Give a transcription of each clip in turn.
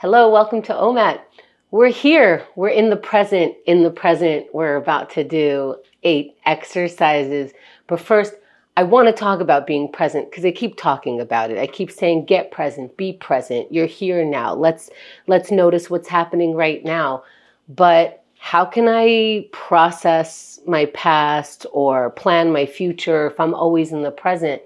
Hello, welcome to OMAT. We're here. We're in the present. In the present, we're about to do 8 exercises. But first, I want to talk about being present because I keep talking about it. I keep saying, get present, be present. You're here now. Let's notice what's happening right now. But how can I process my past or plan my future if I'm always in the present?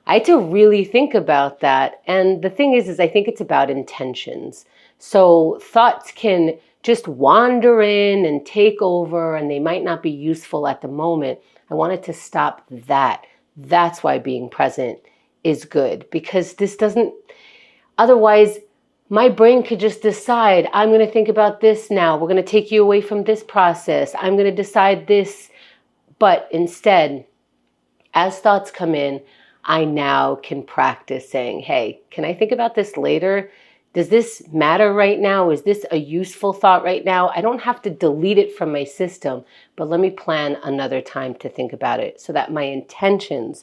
I had to really think about that. And the thing is I think it's about intentions. So thoughts can just wander in and take over, and they might not be useful at the moment. I wanted to stop that. That's why being present is good, because this doesn't, otherwise, my brain could just decide, I'm going to think about this now. We're going to take you away from this process. I'm going to decide this. But instead, as thoughts come in, I now can practice saying, hey, can I think about this later? Does this matter right now? Is this a useful thought right now? I don't have to delete it from my system, but let me plan another time to think about it so that my intentions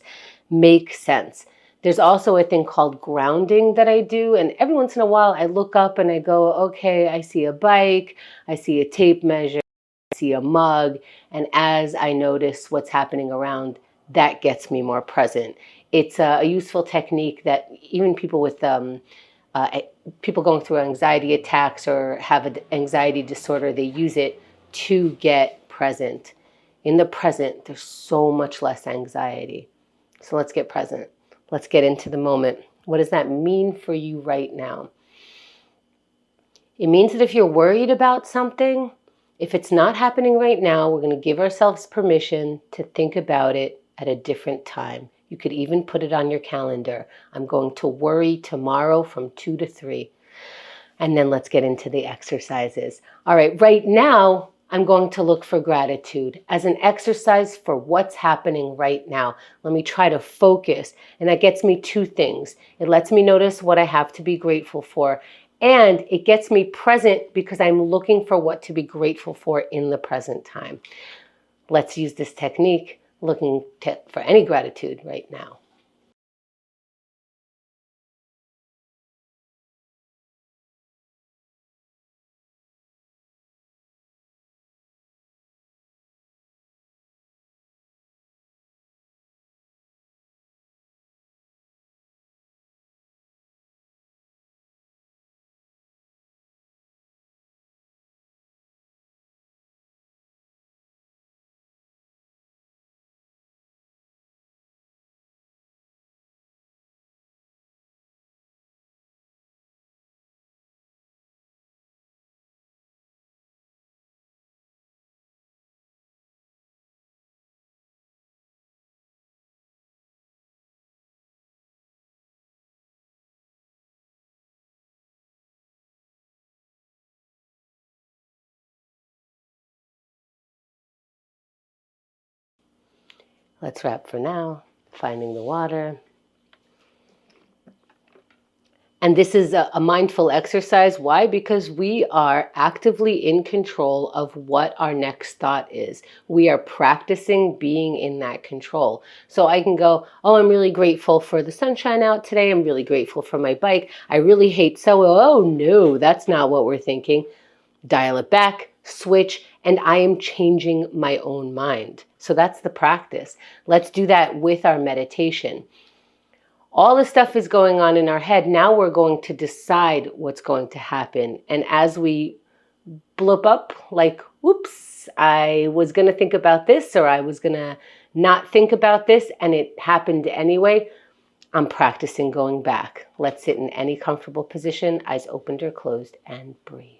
make sense. There's also a thing called grounding that I do. And every once in a while, I look up and I go, okay, I see a bike, I see a tape measure, I see a mug. And as I notice what's happening around, that gets me more present. It's a useful technique that even people with people going through anxiety attacks or have an anxiety disorder, they use it to get present. In the present, there's so much less anxiety. So let's get present. Let's get into the moment. What does that mean for you right now? It means that if you're worried about something, if it's not happening right now, we're going to give ourselves permission to think about it at a different time. You could even put it on your calendar. I'm going to worry tomorrow from 2 to 3. And then let's get into the exercises. All right, right now, I'm going to look for gratitude as an exercise for what's happening right now. Let me try to focus. And that gets me 2 things. It lets me notice what I have to be grateful for. And it gets me present because I'm looking for what to be grateful for in the present time. Let's use this technique, looking for any gratitude right now. Let's wrap for now, finding the water. And this is a mindful exercise. Why? Because we are actively in control of what our next thought is. We are practicing being in that control. So I can go, oh, I'm really grateful for the sunshine out today. I'm really grateful for my bike. I really hate oh no, that's not what we're thinking. Dial it back, switch, and I am changing my own mind. So that's the practice. Let's do that with our meditation. All the stuff is going on in our head. Now we're going to decide what's going to happen. And as we bloop up, like, whoops, I was going to think about this, or I was going to not think about this, and it happened anyway, I'm practicing going back. Let's sit in any comfortable position, eyes opened or closed, and breathe.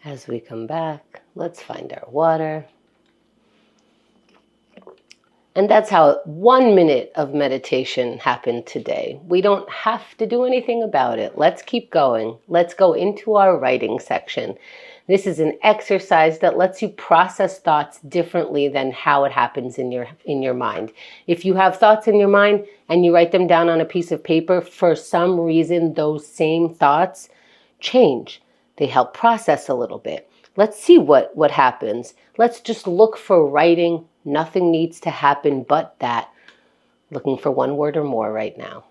As we come back, let's find our water. And that's how 1 minute of meditation happened today. We don't have to do anything about it. Let's keep going. Let's go into our writing section. This is an exercise that lets you process thoughts differently than how it happens in your mind. If you have thoughts in your mind and you write them down on a piece of paper, for some reason those same thoughts change. They help process a little bit. Let's see what happens. Let's just look for writing. Nothing needs to happen but that. Looking for one word or more right now.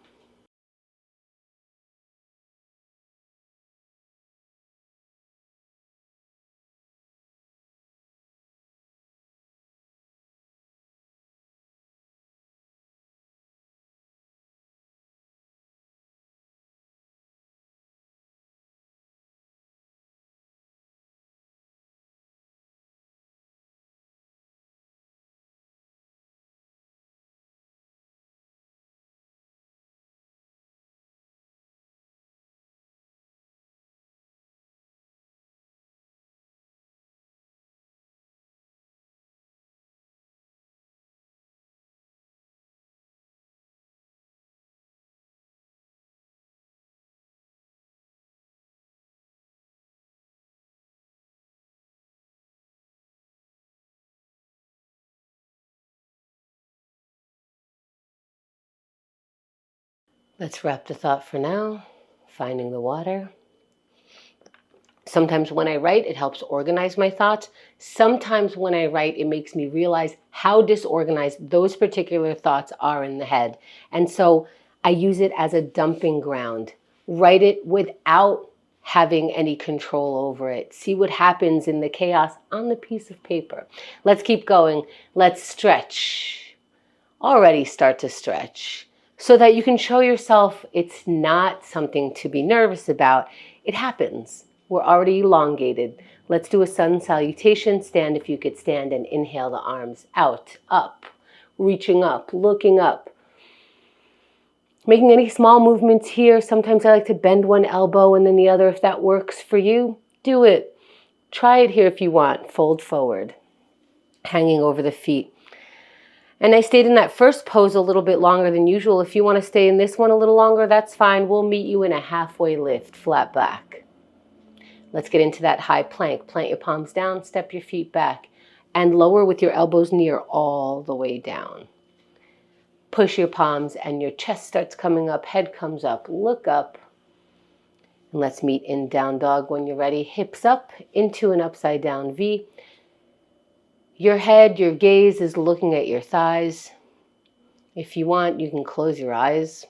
Let's wrap the thought for now. Finding the water. Sometimes when I write, it helps organize my thoughts. Sometimes when I write, it makes me realize how disorganized those particular thoughts are in the head. And so I use it as a dumping ground. Write it without having any control over it. See what happens in the chaos on the piece of paper. Let's keep going. Let's stretch. Already start to stretch so that you can show yourself it's not something to be nervous about. It happens. We're already elongated. Let's do a sun salutation. Stand if you could stand and inhale the arms out, up, reaching up, looking up. Making any small movements here. Sometimes I like to bend one elbow and then the other. If that works for you, do it. Try it here if you want. Fold forward, hanging over the feet. And I stayed in that first pose a little bit longer than usual. If you want to stay in this one a little longer, that's fine. We'll meet you in a halfway lift, flat back. Let's get into that high plank. Plant your palms down, step your feet back, and lower with your elbows near all the way down. Push your palms and your chest starts coming up, head comes up, look up. And let's meet in down dog when you're ready. Hips up into an upside down V. Your head, your gaze is looking at your thighs. If you want, you can close your eyes.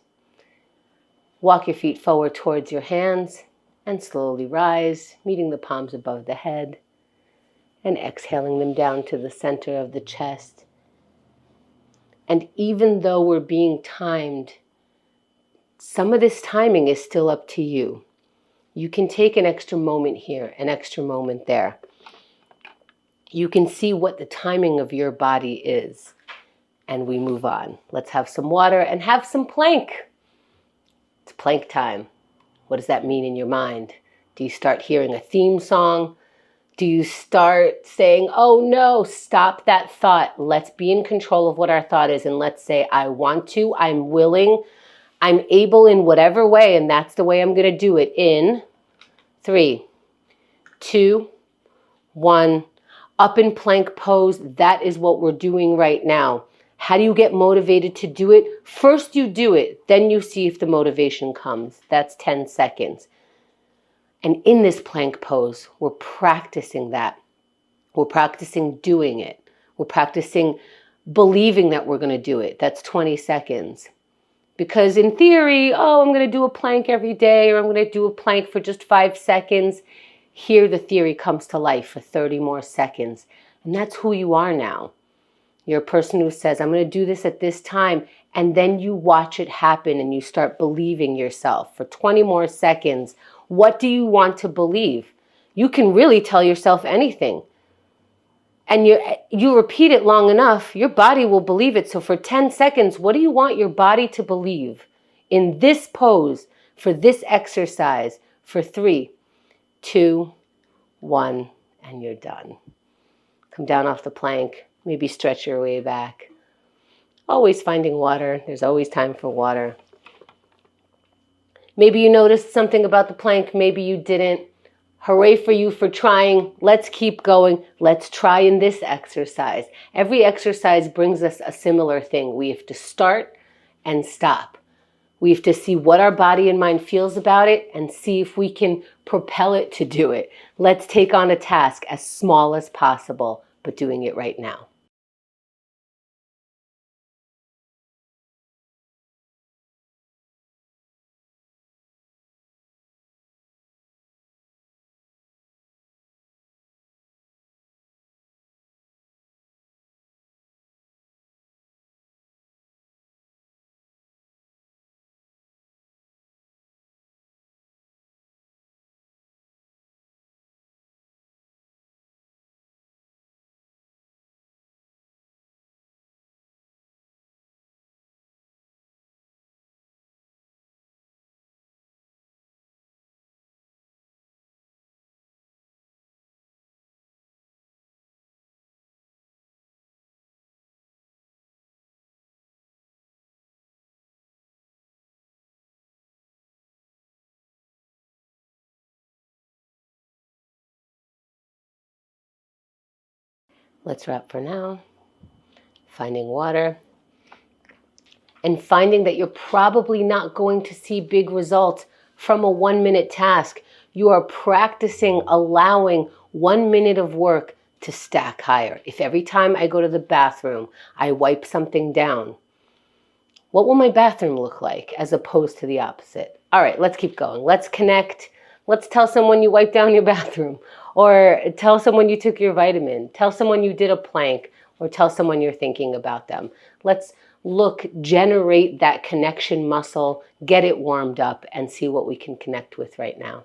Walk your feet forward towards your hands and slowly rise, meeting the palms above the head and exhaling them down to the center of the chest. And even though we're being timed, some of this timing is still up to you. You can take an extra moment here, an extra moment there. You can see what the timing of your body is. And we move on. Let's have some water and have some plank. It's plank time. What does that mean in your mind? Do you start hearing a theme song? Do you start saying, oh no, stop that thought. Let's be in control of what our thought is. And let's say, I want to, I'm willing, I'm able in whatever way. And that's the way I'm going to do it in 3, 2, 1. Up in plank pose. That is what we're doing right now. How do you get motivated to do it? First you do it, then you see if the motivation comes. That's 10 seconds. And in this plank pose, we're practicing that. We're practicing doing it. We're practicing believing that we're going to do it. That's 20 seconds. Because in theory, oh, I'm going to do a plank every day, or I'm going to do a plank for just 5 seconds. Here the theory comes to life for 30 more seconds. And that's who you are now. You're a person who says, I'm going to do this at this time. And then you watch it happen and you start believing yourself for 20 more seconds. What do you want to believe? You can really tell yourself anything. And you repeat it long enough, your body will believe it. So for 10 seconds, what do you want your body to believe in this pose, for this exercise, for 3, 2, 1, and you're done. Come down off the plank, maybe stretch your way back. Always finding water. There's always time for water. Maybe you noticed something about the plank, maybe you didn't. Hooray for you for trying. Let's keep going. Let's try in this exercise. Every exercise brings us a similar thing. We have to start and stop. We have to see what our body and mind feels about it and see if we can propel it to do it. Let's take on a task as small as possible, but doing it right now. Let's wrap for now. Finding water. And finding that you're probably not going to see big results from a 1-minute task. You are practicing allowing 1 minute of work to stack higher. If every time I go to the bathroom, I wipe something down, what will my bathroom look like as opposed to the opposite? All right, let's keep going. Let's connect. Let's tell someone you wiped down your bathroom, or tell someone you took your vitamin, tell someone you did a plank, or tell someone you're thinking about them. Let's generate that connection muscle, get it warmed up, and see what we can connect with right now.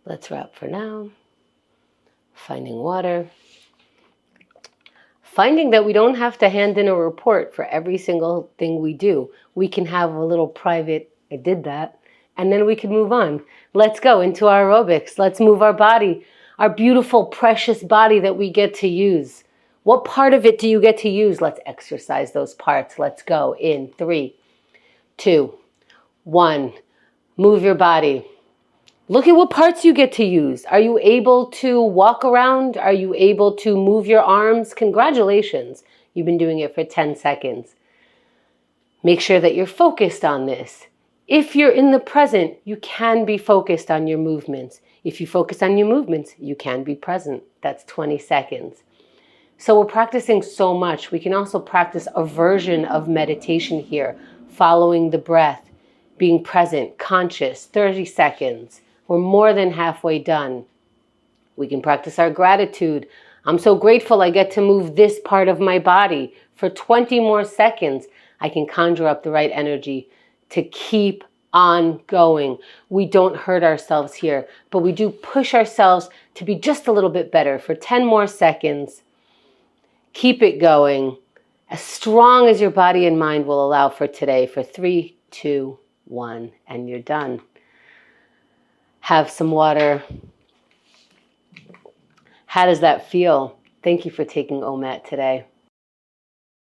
Let's wrap for now. Finding water. Finding that we don't have to hand in a report for every single thing we do. We can have a little private, I did that, and then we can move on. Let's go into our aerobics. Let's move our body, our beautiful, precious body that we get to use. What part of it do you get to use? Let's exercise those parts. Let's go in 3, 2, 1. Move your body. Look at what parts you get to use. Are you able to walk around? Are you able to move your arms? Congratulations. You've been doing it for 10 seconds. Make sure that you're focused on this. If you're in the present, you can be focused on your movements. If you focus on your movements, you can be present. That's 20 seconds. So we're practicing so much. We can also practice a version of meditation here, following the breath, being present, conscious, 30 seconds. We're more than halfway done. We can practice our gratitude. I'm so grateful I get to move this part of my body. For 20 more seconds, I can conjure up the right energy to keep on going. We don't hurt ourselves here, but we do push ourselves to be just a little bit better. For 10 more seconds, keep it going as strong as your body and mind will allow for today. For 3, 2, 1, and you're done. Have some water. How does that feel? Thank you for taking OMAT today.